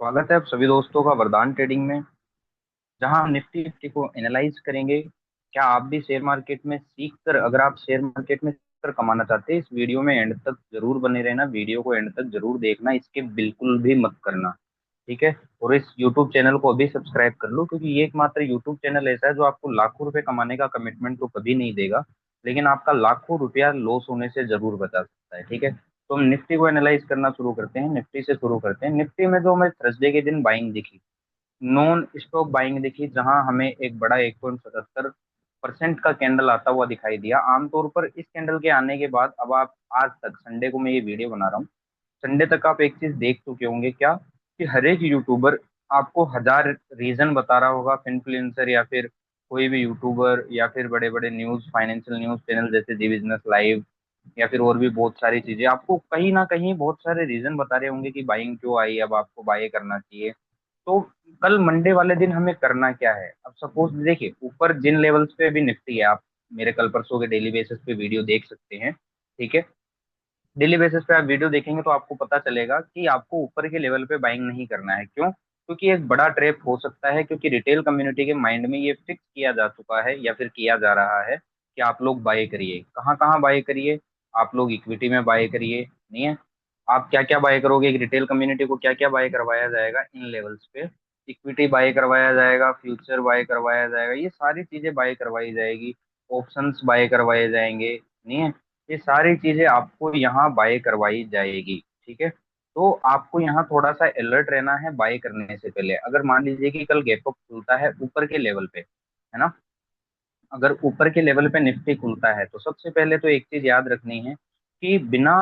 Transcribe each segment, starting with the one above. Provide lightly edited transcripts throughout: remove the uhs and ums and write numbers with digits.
स्वागत है आप सभी दोस्तों का वरदान ट्रेडिंग में, जहां हम निफ्टी फिफ्टी को एनालाइज करेंगे। क्या आप भी शेयर मार्केट में सीख कर, अगर आप शेयर मार्केट में सीख कर कमाना चाहते हैं, इस वीडियो में एंड तक जरूर बने रहना, वीडियो को एंड तक जरूर देखना, इसके बिल्कुल भी मत करना। ठीक है। और इस यूट्यूब चैनल को अभी सब्सक्राइब कर लो, क्योंकि ये एकमात्र यूट्यूब चैनल ऐसा है जो आपको लाखों रुपए कमाने का कमिटमेंट तो कभी नहीं देगा, लेकिन आपका लाखों रुपया लॉस होने से जरूर बचा सकता है। ठीक है, तो हम निफ्टी को एनालाइज करना शुरू करते हैं। निफ्टी से शुरू करते हैं। निफ्टी में जो हमें थर्सडे के दिन बाइंग दिखी, नॉन स्टॉप बाइंग दिखी, जहां हमें एक बड़ा 1.77% का कैंडल आता हुआ दिखाई दिया। आमतौर पर इस कैंडल के आने के बाद अब आप आज तक, संडे को मैं ये वीडियो बना रहा हूँ, संडे तक आप एक चीज देख चुके होंगे क्या, कि हर एक यूट्यूबर आपको हजार रीजन बता रहा होगा, इन्फ्लुएंसर या फिर कोई भी यूट्यूबर या फिर बड़े बड़े न्यूज, फाइनेंशियल न्यूज चैनल जैसे जी बिजनेस लाइव या फिर और भी बहुत सारी चीजें, आपको कहीं ना कहीं बहुत सारे रीजन बता रहे होंगे कि बाइंग क्यों आई, अब आपको बाय करना चाहिए। तो कल मंडे वाले दिन हमें करना क्या है? अब सपोज देखिए, ऊपर जिन लेवल्स पे अभी निफ्टी है, आप मेरे कल परसों के डेली बेसिस पे वीडियो देख सकते हैं। ठीक है, डेली बेसिस पे आप वीडियो देखेंगे तो आपको पता चलेगा कि आपको ऊपर के लेवल पे बाइंग नहीं करना है। क्यों? क्योंकि एक बड़ा ट्रैप हो सकता है, क्योंकि रिटेल कम्युनिटी के माइंड में ये फिक्स किया जा चुका है या फिर किया जा रहा है कि आप लोग बाय करिए। कहाँ कहाँ बाय करिए? आप लोग इक्विटी में बाय करिए। नहीं है? आप क्या क्या बाय करोगे? एक रिटेल कम्युनिटी को क्या क्या बाय करवाया जाएगा इन लेवल्स पे? इक्विटी बाय करवाया जाएगा, फ्यूचर बाय करवाया जाएगा, ये सारी चीजें बाय करवाई जाएगी, ऑप्शंस बाय करवाए जाएंगे। नहीं है? ये सारी चीजें आपको यहाँ बाय करवाई जाएगी। ठीक है, तो आपको यहाँ थोड़ा सा अलर्ट रहना है बाय करने से पहले। अगर मान लीजिए कि कल गैप अप खुलता है ऊपर के लेवल पे, है ना, अगर ऊपर के लेवल पे निफ्टी खुलता है, तो सबसे पहले तो एक चीज याद रखनी है कि बिना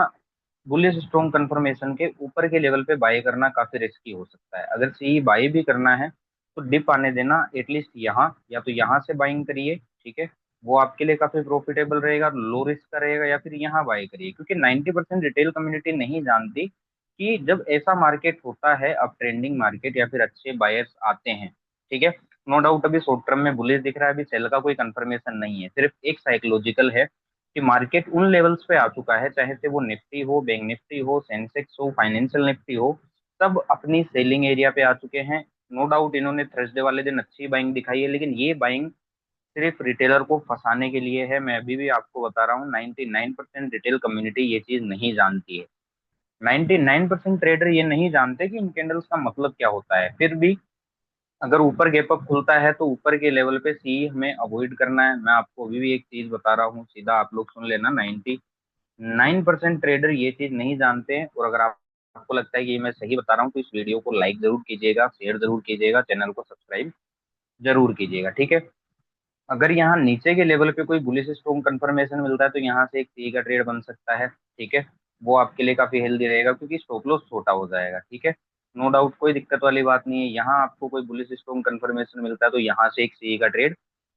बुलिश स्ट्रॉन्ग कंफर्मेशन के ऊपर के लेवल पे बाय करना काफी रिस्की हो सकता है। अगर सी बाय भी करना है तो डिप आने देना, एटलीस्ट यहाँ या तो यहाँ से बाइंग करिए। ठीक है, वो आपके लिए काफी प्रॉफिटेबल रहेगा, लो रिस्क का रहेगा, या फिर यहाँ बाय करिए, क्योंकि 90% रिटेल कम्युनिटी नहीं जानती कि जब ऐसा मार्केट होता है, अब ट्रेंडिंग मार्केट या फिर अच्छे बायर्स आते हैं। ठीक है, नो डाउट अभी शॉर्ट टर्म में बुलिश दिख रहा है, अभी सेल का कोई कंफर्मेशन नहीं है, सिर्फ एक साइकोलॉजिकल है कि मार्केट उन लेवल्स पे आ चुका है, चाहे से वो निफ्टी हो, बैंक निफ्टी हो, सेंसेक्स हो, फाइनेंशियल निफ्टी हो, सब अपनी सेलिंग एरिया पे आ चुके हैं। नो डाउट इन्होंने थर्सडे वाले दिन अच्छी बाइंग दिखाई है, लेकिन ये बाइंग सिर्फ रिटेलर को फंसाने के लिए है। मैं अभी भी आपको बता रहा हूँ, 99% रिटेल कम्युनिटी ये चीज नहीं जानती है। 99% ट्रेडर ये नहीं जानते कि इन कैंडल्स का मतलब क्या होता है। फिर भी अगर ऊपर गैप अप खुलता है तो ऊपर के लेवल पे सी हमें अवॉइड करना है। मैं आपको अभी भी एक चीज बता रहा हूँ, सीधा आप लोग सुन लेना, 9% ट्रेडर ये चीज नहीं जानते हैं। और अगर आपको लगता है कि ये मैं सही बता रहा हूँ, तो इस वीडियो को लाइक जरूर कीजिएगा, शेयर जरूर कीजिएगा, चैनल को सब्सक्राइब जरूर कीजिएगा। ठीक है, अगर यहाँ नीचे के लेवल पे कोई बुलिश स्ट्रॉन्ग कंफर्मेशन मिलता है तो यहाँ से एक सी का ट्रेड बन सकता है। ठीक है, वो आपके लिए काफी हेल्दी रहेगा, क्योंकि स्टॉप लॉस छोटा हो जाएगा। ठीक है, नो डाउट कोई दिक्कत वाली बात नहीं है। यहाँ आपको कोई बुलिश स्ट्रॉन्ग कंफर्मेशन मिलता है तो यहाँ से एक सी का ट्रेड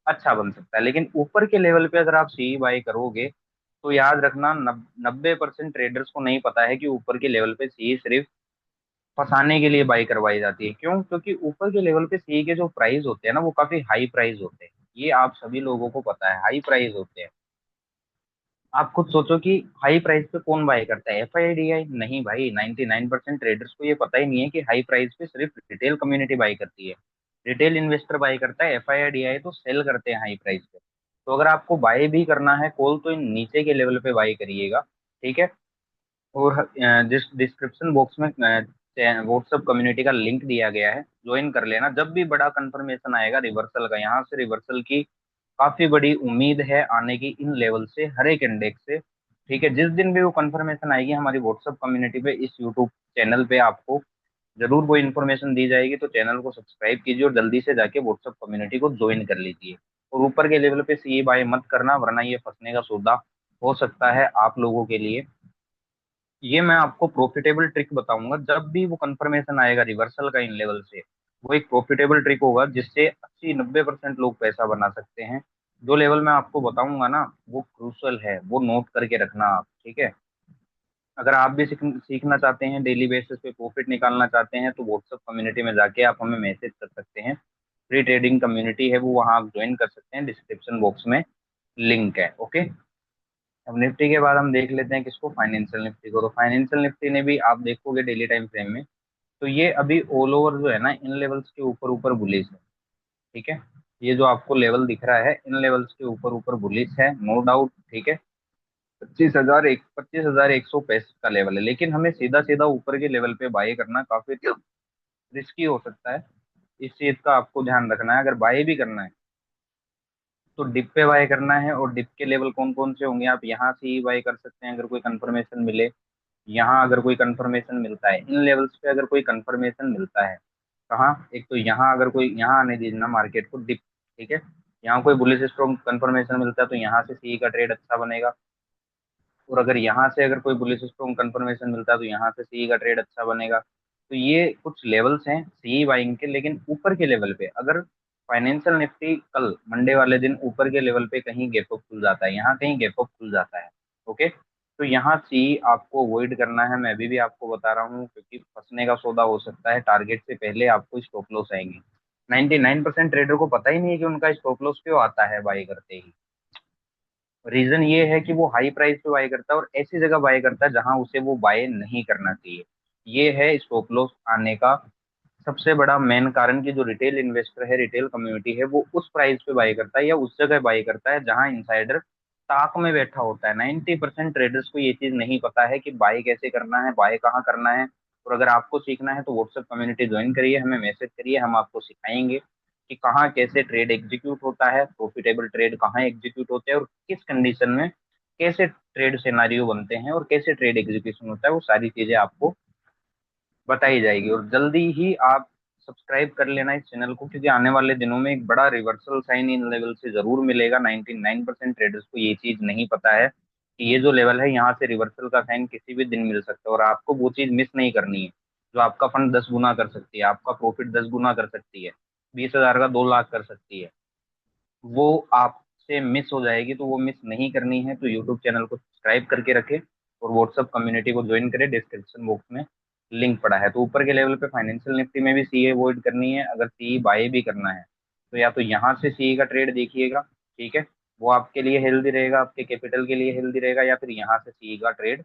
अच्छा बन सकता है। लेकिन ऊपर के लेवल पे अगर आप सी बाय करोगे तो याद रखना, 90% ट्रेडर्स को नहीं पता है कि ऊपर के लेवल पे सी सिर्फ फंसाने के लिए बाई करवाई जाती है। क्यों? क्योंकि ऊपर के लेवल पे सी के जो प्राइस होते हैं ना, वो काफी हाई प्राइस होते हैं। ये आप सभी लोगों को पता है, हाई प्राइस होते हैं। आप खुद सोचो कि हाई प्राइस पे कौन बाय करता है? एफआईडीआई नहीं भाई, 99% ट्रेडर्स को ये पता ही नहीं है कि हाई प्राइस पे सिर्फ रिटेल कम्युनिटी बाय करती है, रिटेल इन्वेस्टर बाय करता है। एफआईडीआई तो सेल करते हैं हाई प्राइस पे। तो अगर आपको बाय भी करना है कॉल, तो इन नीचे के लेवल पे बाय करिएगा। ठीक है, और जिस डिस्क्रिप्शन बॉक्स में व्हाट्सएप कम्युनिटी का लिंक दिया गया है, ज्वाइन कर लेना। जब भी बड़ा कंफर्मेशन आएगा रिवर्सल का, यहाँ से रिवर्सल की काफी बड़ी उम्मीद है आने की, इन लेवल से, हर एक इंडेक्स से। ठीक है, जिस दिन भी वो कंफर्मेशन आएगी हमारी व्हाट्सएप कम्युनिटी पे, इस यूट्यूब चैनल पे आपको जरूर वो इन्फॉर्मेशन दी जाएगी। तो चैनल को सब्सक्राइब कीजिए और जल्दी से जाके व्हाट्सएप कम्युनिटी को ज्वाइन कर लीजिए। और ऊपर के लेवल पे सी बाय मत करना, वरना ये फंसने का सौदा हो सकता है आप लोगों के लिए। ये मैं आपको प्रॉफिटेबल ट्रिक बताऊंगा, जब भी वो कंफर्मेशन आएगा रिवर्सल का इन लेवल से, वो एक प्रॉफिटेबल ट्रिक होगा जिससे 80-90% लोग पैसा बना सकते हैं। जो लेवल मैं आपको बताऊंगा ना, वो क्रूशल है, वो नोट करके रखना आप। ठीक है, अगर आप भी सीखना चाहते हैं, डेली बेसिस पे प्रॉफिट निकालना चाहते हैं, तो व्हाट्सएप कम्युनिटी में जाके आप हमें मैसेज कर सकते हैं। फ्री ट्रेडिंग कम्युनिटी है वो, वहाँ आप ज्वाइन कर सकते हैं, डिस्क्रिप्शन बॉक्स में लिंक है। ओके, अब निफ्टी के बाद हम देख लेते हैं किसको, फाइनेंशियल निफ्टी को। तो फाइनेंशियल निफ्टी ने भी, आप देखोगे डेली टाइम फ्रेम में, तो ये अभी ऑल ओवर जो है ना इन लेवल्स के ऊपर ऊपर बुलिश है। ठीक है, ये जो आपको लेवल दिख रहा है इन लेवल्स के ऊपर ऊपर बुलिश है, नो डाउट। ठीक है, 25,165 का लेवल है, लेकिन हमें सीधा सीधा ऊपर के लेवल पे बाय करना काफी रिस्की हो सकता है। इस चीज का आपको ध्यान रखना है। अगर बाय भी करना है तो डिप पे बाय करना है, और डिप के लेवल कौन कौन से होंगे, आप यहाँ से ही बाय कर सकते हैं अगर कोई कंफर्मेशन मिले। यहाँ अगर कोई कंफर्मेशन मिलता है इन लेवल्स पे, अगर कोई कंफर्मेशन मिलता है कहाँ, एक तो यहाँ अगर कोई यहाँ आने दीजिए ना मार्केट को डिप। ठीक है, यहाँ कोई बुलिश स्ट्रॉन्ग कंफर्मेशन मिलता है तो यहाँ से सी का ट्रेड अच्छा बनेगा। और अगर यहाँ से अगर कोई बुलिश स्ट्रॉन्ग कंफर्मेशन मिलता है तो यहाँ से सी का ट्रेड अच्छा बनेगा। तो ये कुछ लेवल्स हैं सी बाइंग के। लेकिन ऊपर के लेवल पे अगर फाइनेंशियल निफ्टी कल मंडे वाले दिन ऊपर के लेवल पे कहीं गैप अप खुल जाता है, यहाँ कहीं गैप अप खुल जाता है, ओके, तो यहाँ सी आपको अवॉइड करना है। मैं अभी भी आपको बता रहा हूँ, क्योंकि फंसने का सौदा हो सकता है। टारगेट से पहले आपको स्टॉप लॉस आएंगे। 99% ट्रेडर को पता ही नहीं है कि उनका स्टॉप लॉस क्यों आता है बाई करते ही। रीजन ये है कि वो हाई प्राइस पे बाय करता है और ऐसी जगह बाय करता है जहां उसे वो बाय नहीं करना चाहिए। ये है स्टॉप लॉस आने का सबसे बड़ा मेन कारण, कि जो रिटेल इन्वेस्टर है, रिटेल कम्युनिटी है, वो उस प्राइस पे बाय करता है या उस जगह बाय करता है जहां इनसाइडर ताक में बैठा होता है। 90% ट्रेडर्स को ये चीज नहीं पता है कि बाय कैसे करना है, बाय कहाँ करना है। और अगर आपको सीखना है तो व्हाट्सएप कम्युनिटी ज्वाइन करिए, हमें मैसेज करिए, हम आपको सिखाएंगे कि कहाँ कैसे ट्रेड एग्जीक्यूट होता है, प्रॉफिटेबल ट्रेड कहाँ एग्जीक्यूट होते हैं, और किस कंडीशन में कैसे ट्रेड सिनारियो बनते हैं, और कैसे ट्रेड एग्जीक्यूशन होता है। वो सारी चीजें आपको बताई जाएगी। और जल्दी ही आप सब्सक्राइब कर लेना इस चैनल को, क्योंकि आने वाले दिनों में एक बड़ा रिवर्सल साइन इन लेवल से जरूर मिलेगा। 99% ट्रेडर्स को ये चीज नहीं पता है कि ये जो लेवल है यहाँ से रिवर्सल का साइन किसी भी दिन मिल सकता है, और आपको वो चीज मिस नहीं करनी है जो आपका फंड 10 गुना कर सकती है, आपका प्रॉफिट 10 गुना कर सकती है, 20,000 का 2 लाख कर सकती है। वो आपसे मिस हो जाएगी, तो वो मिस नहीं करनी है तो यूट्यूब चैनल को सब्सक्राइब करके रखें और व्हाट्सअप कम्युनिटी को ज्वाइन करें। डिस्क्रिप्शन बॉक्स में लिंक पड़ा है। तो ऊपर के लेवल पे फाइनेंशियल निफ्टी में भी सी अवॉइड करनी है। अगर सी बाय भी करना है तो या तो यहाँ से सी का ट्रेड देखिएगा, ठीक है, वो आपके लिए हेल्दी रहेगा, आपके कैपिटल के लिए हेल्दी रहेगा, या फिर यहाँ से सी का ट्रेड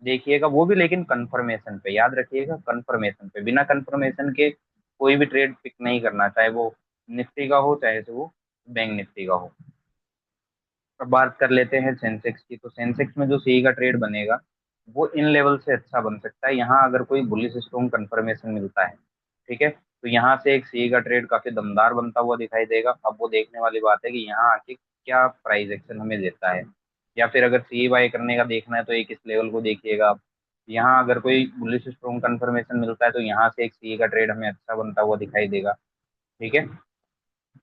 देखिएगा, वो भी लेकिन कंफर्मेशन पे, याद रखिएगा कंफर्मेशन पे। बिना कंफर्मेशन के कोई भी ट्रेड पिक नहीं करना, चाहे वो निफ्टी का हो चाहे से वो बैंक निफ्टी का हो। अब बात कर लेते हैं सेंसेक्स की। तो सेंसेक्स में जो सी का ट्रेड बनेगा वो इन लेवल से अच्छा बन सकता है, यहाँ अगर कोई बुलिश स्ट्रॉन्ग कंफर्मेशन मिलता है, ठीक है, तो यहाँ से एक सी का ट्रेड काफी दमदार बनता हुआ दिखाई देगा। अब वो देखने वाली बात है कि यहाँ आके क्या प्राइस एक्शन हमें देता है। या फिर अगर सी बाय करने का देखना है तो एक इस लेवल को देखिएगा आप। यहाँ अगर कोई बुलिश स्ट्रॉन्ग कंफर्मेशन मिलता है तो यहाँ से एक सी का ट्रेड हमें अच्छा बनता हुआ दिखाई देगा। ठीक है,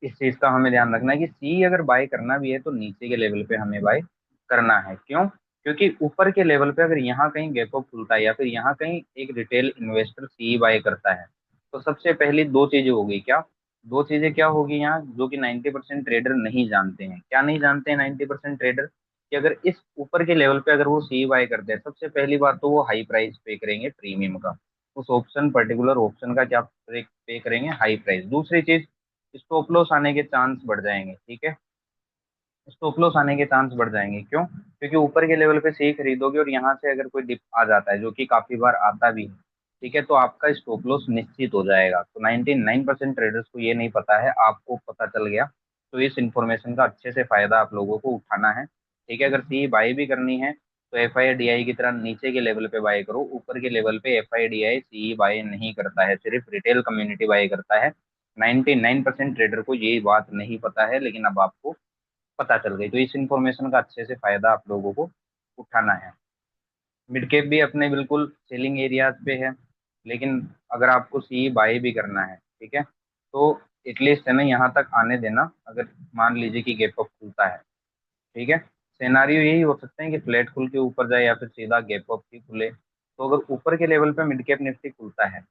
इस चीज का हमें ध्यान रखना है कि सी अगर बाय करना भी है तो नीचे के लेवल पे हमें बाय करना है। क्यों? क्योंकि ऊपर के लेवल पे अगर यहाँ कहीं गैप अप खुलता है या फिर यहाँ कहीं एक रिटेल इन्वेस्टर सी बाय करता है तो सबसे पहली दो चीजें होगी। क्या दो चीजें क्या होगी यहाँ, जो कि 90% ट्रेडर नहीं जानते हैं? क्या नहीं जानते हैं 90% ट्रेडर? कि अगर इस ऊपर के लेवल पे अगर वो सी बाय करते हैं, सबसे पहली बात तो वो हाई प्राइस पे करेंगे प्रीमियम का। उस ऑप्शन पर्टिकुलर ऑप्शन का क्या पे करेंगे? High price. दूसरी चीज, स्टॉप लॉस आने के चांस बढ़ जाएंगे। ठीक है, स्टॉप लॉस आने के चांस बढ़ जाएंगे। क्यों? क्योंकि ऊपर के लेवल पे से खरीदोगे और यहाँ से अगर कोई डिप आ जाता है, जो कि काफी बार आता भी है, ठीक है, तो आपका स्टॉप लॉस निश्चित हो जाएगा। तो 99% ट्रेडर्स को ये नहीं पता है, आपको पता चल गया। तो इस इंफॉर्मेशन का अच्छे से फायदा आप लोगों को उठाना है। ठीक है, अगर सी बाई भी करनी है तो एफ आई डी आई की तरह नीचे के लेवल पे बाय करो। ऊपर के लेवल पे F I D I C buy नहीं करता है, सिर्फ रिटेल कम्युनिटी बाय करता है। 99% ट्रेडर को ये बात नहीं पता है, लेकिन अब आपको पता चल गई। तो इस इंफॉर्मेशन का अच्छे से फायदा आप लोगों को उठाना है। मिड कैप भी अपने बिल्कुल सेलिंग एरियाज पे है, लेकिन अगर आपको सी बाय भी करना है, ठीक है, तो एटलीस्ट है ना यहाँ तक आने देना। अगर मान लीजिए कि गैप अप खुलता है, ठीक है, सिनेरियो यही हो सकते हैं कि फ्लैट खुल के ऊपर जाए या फिर सीधा गैप अप ही खुले। तो अगर ऊपर के लेवल पे मिड कैप निफ्टी खुलता है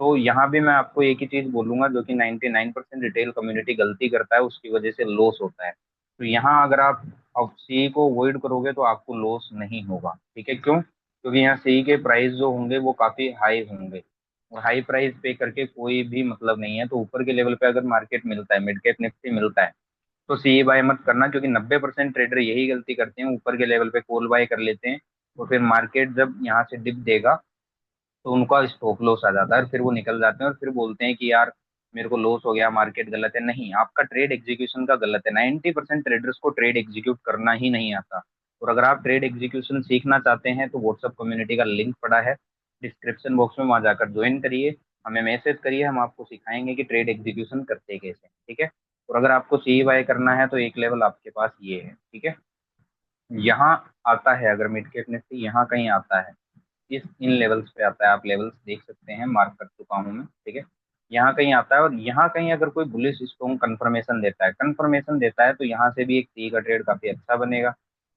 तो यहाँ भी मैं आपको एक ही चीज बोलूंगा, जो कि 99% रिटेल कम्युनिटी गलती करता है, उसकी वजह से लॉस होता है। तो यहाँ अगर आप अब सी को अवॉइड करोगे तो आपको लॉस नहीं होगा। ठीक है, क्यों? क्योंकि यहाँ सी के प्राइस जो होंगे वो काफी हाई होंगे, और हाई प्राइस पे करके कोई भी मतलब नहीं है। तो ऊपर के लेवल पे अगर मार्केट मिलता है, मिड कैप निफ्टी मिलता है, तो सी बाय मत करना, क्योंकि 90% ट्रेडर यही गलती करते हैं, ऊपर के लेवल पे कॉल बाय कर लेते हैं और फिर मार्केट जब यहाँ से डिप देगा तो उनका स्टॉप लॉस आ जाता है और फिर वो निकल जाते हैं और फिर बोलते हैं कि यार मेरे को लॉस हो गया, मार्केट गलत है। नहीं, आपका ट्रेड एग्जीक्यूशन का गलत है। 90% ट्रेडर्स को ट्रेड एग्जीक्यूट करना ही नहीं आता। और अगर आप ट्रेड एग्जीक्यूशन सीखना चाहते हैं तो व्हाट्सएप कम्युनिटी का लिंक पड़ा है डिस्क्रिप्शन बॉक्स में, वहां जाकर ज्वाइन करिए, हमें मैसेज करिए, हम आपको सिखाएंगे कि ट्रेड एग्जीक्यूशन करते कैसे, ठीक है। और अगर आपको सी बाय करना है तो एक लेवल आपके पास ये है, ठीक है। यहाँ आता है, अगर मिड कैप निफ्टी यहाँ कहीं आता है, इस इन लेवल्स पे आता है, आप लेवल्स देख सकते हैं, मार्क कर चुका हूँ मैं, ठीक है। यहाँ कहीं आता है और यहाँ कहीं अगर कोई बुलिश स्ट्रॉन्ग कंफर्मेशन देता है तो यहाँ से भी एक सी का ट्रेड काफी अच्छा बनेगा,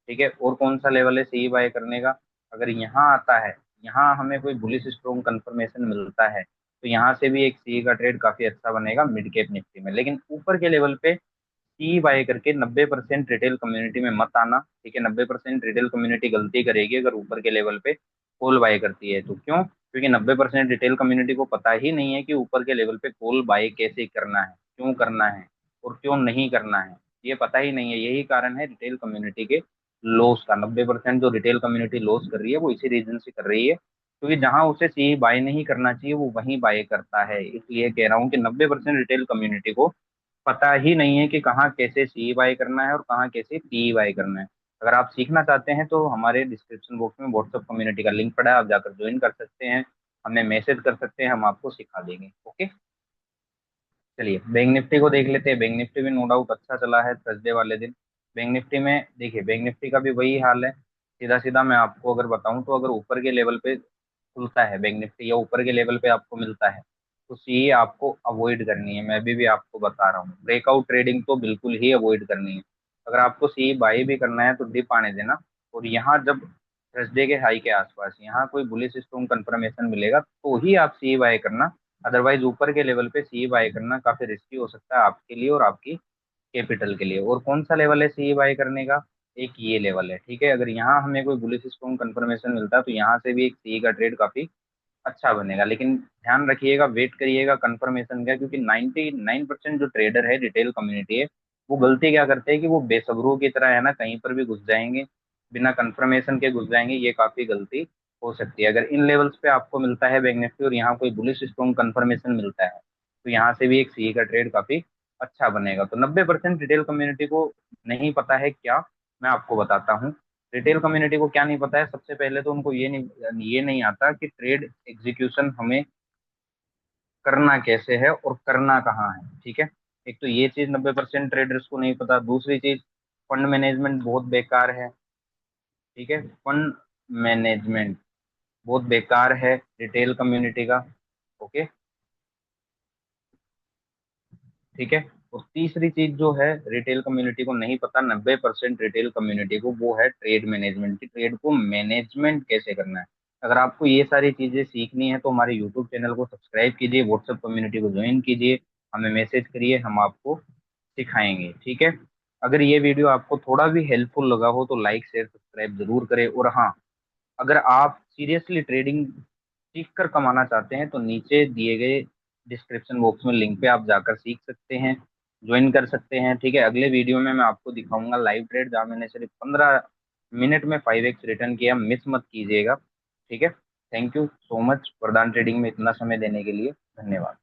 ठीक है। और कौन सा लेवल है सी बाय करने का, अगर यहाँ आता है, यहाँ हमें कोई बुलिश स्ट्रॉन्ग कंफर्मेशन मिलता है तो यहाँ से भी एक सी का ट्रेड काफी अच्छा बनेगा मिड कैप निफ्टी में। लेकिन ऊपर के लेवल पे सी बाय करके 90% रिटेल कम्युनिटी में मत आना, ठीक है। 90% रिटेल कम्युनिटी गलती करेगी अगर ऊपर के लेवल पे कॉल बाय करती है तो। क्यों? क्योंकि 90% रिटेल कम्युनिटी को पता ही नहीं है कि ऊपर के लेवल पे कॉल बाय कैसे करना है, क्यों करना है और क्यों नहीं करना है, ये पता ही नहीं है। यही कारण है रिटेल कम्युनिटी के लॉस का। 90% जो रिटेल कम्युनिटी लॉस कर रही है वो इसी रीजन से कर रही है, क्योंकि जहां उसे सी बाय नहीं करना चाहिए वो वहीं बाय करता है। इसलिए कह रहा हूँ कि 90% रिटेल कम्युनिटी को पता ही नहीं है कि कहाँ कैसे सी बाय करना है और कहाँ कैसे पी बाय करना है। अगर आप सीखना चाहते हैं तो हमारे डिस्क्रिप्शन बॉक्स में व्हाट्सएप कम्युनिटी का लिंक पड़ा है, आप जाकर ज्वाइन कर सकते हैं, हमें मैसेज कर सकते हैं, हम आपको सिखा देंगे, ओके। चलिए बैंक निफ्टी को देख लेते हैं। बैंक निफ्टी भी नो डाउट अच्छा चला है थर्सडे वाले दिन। बैंक निफ्टी में देखिए, बैंक निफ्टी का भी वही हाल है। सीधा सीधा मैं आपको अगर बताऊं तो अगर ऊपर के लेवल पे खुलता है बैंक निफ्टी या ऊपर के लेवल पे आपको मिलता है तो सी आपको अवॉइड करनी है। मैं भी आपको बता रहा हूँ, ब्रेकआउट ट्रेडिंग तो बिल्कुल ही अवॉइड करनी है। अगर आपको सी बाई भी करना है तो डिप आने देना, और यहाँ जब थर्सडे के हाई के आसपास यहाँ कोई बुलिश स्ट्रॉन्ग कंफर्मेशन मिलेगा तो ही आप सी बाय करना। अदरवाइज ऊपर के लेवल पे सी बाय करना काफी रिस्की हो सकता है आपके लिए और आपकी कैपिटल के लिए। और कौन सा लेवल है सी बाय करने का, एक ये लेवल है, ठीक है। अगर यहाँ हमें कोई बुलिश स्ट्रॉन्ग कंफर्मेशन मिलता है तो यहाँ से भी एक सी का ट्रेड काफी अच्छा बनेगा। लेकिन ध्यान रखिएगा, वेट करिएगा कंफर्मेशन का, क्योंकि 99% जो ट्रेडर है रिटेल कम्युनिटी है वो गलती क्या करते हैं कि वो बेसब्रों की तरह है ना कहीं पर भी घुस जाएंगे, बिना कंफर्मेशन के घुस जाएंगे। ये काफी गलती हो सकती है। अगर इन लेवल्स पे आपको मिलता है बैंक निफ्टी और यहाँ कोई बुलिश स्ट्रॉन्ग कंफर्मेशन मिलता है तो यहाँ से भी एक सी का ट्रेड काफी अच्छा बनेगा। तो 90% रिटेल कम्युनिटी को नहीं पता है क्या, मैं आपको बताता हूँ। रिटेल कम्युनिटी को क्या नहीं पता है, सबसे पहले तो उनको ये नहीं आता कि ट्रेड एग्जीक्यूशन हमें करना कैसे है और करना कहाँ है, ठीक है। एक तो ये चीज 90% ट्रेडर्स को नहीं पता। दूसरी चीज, फंड मैनेजमेंट बहुत बेकार है, ठीक है। फंड मैनेजमेंट बहुत बेकार है रिटेल कम्युनिटी का, ओके, ठीक है। और तीसरी चीज जो है रिटेल कम्युनिटी को नहीं पता, 90% रिटेल कम्युनिटी को, वो है ट्रेड मैनेजमेंट, की ट्रेड को मैनेजमेंट कैसे करना है। अगर आपको ये सारी चीजें सीखनी है तो हमारे यूट्यूब चैनल को सब्सक्राइब कीजिए, व्हाट्सएप कम्युनिटी को ज्वाइन कीजिए, हमें मैसेज करिए, हम आपको सिखाएंगे, ठीक है। अगर ये वीडियो आपको थोड़ा भी हेल्पफुल लगा हो तो लाइक शेयर सब्सक्राइब जरूर करें। और हाँ, अगर आप सीरियसली ट्रेडिंग सीख कर कमाना चाहते हैं तो नीचे दिए गए डिस्क्रिप्शन बॉक्स में लिंक पे आप जाकर सीख सकते हैं, ज्वाइन कर सकते हैं, ठीक है। अगले वीडियो में मैं आपको दिखाऊंगा लाइव ट्रेड, जहाँ मैंने सिर्फ 15 मिनट में 5x रिटर्न किया, मिस मत कीजिएगा, ठीक है। थैंक यू सो मच वरदान ट्रेडिंग में इतना समय देने के लिए, धन्यवाद।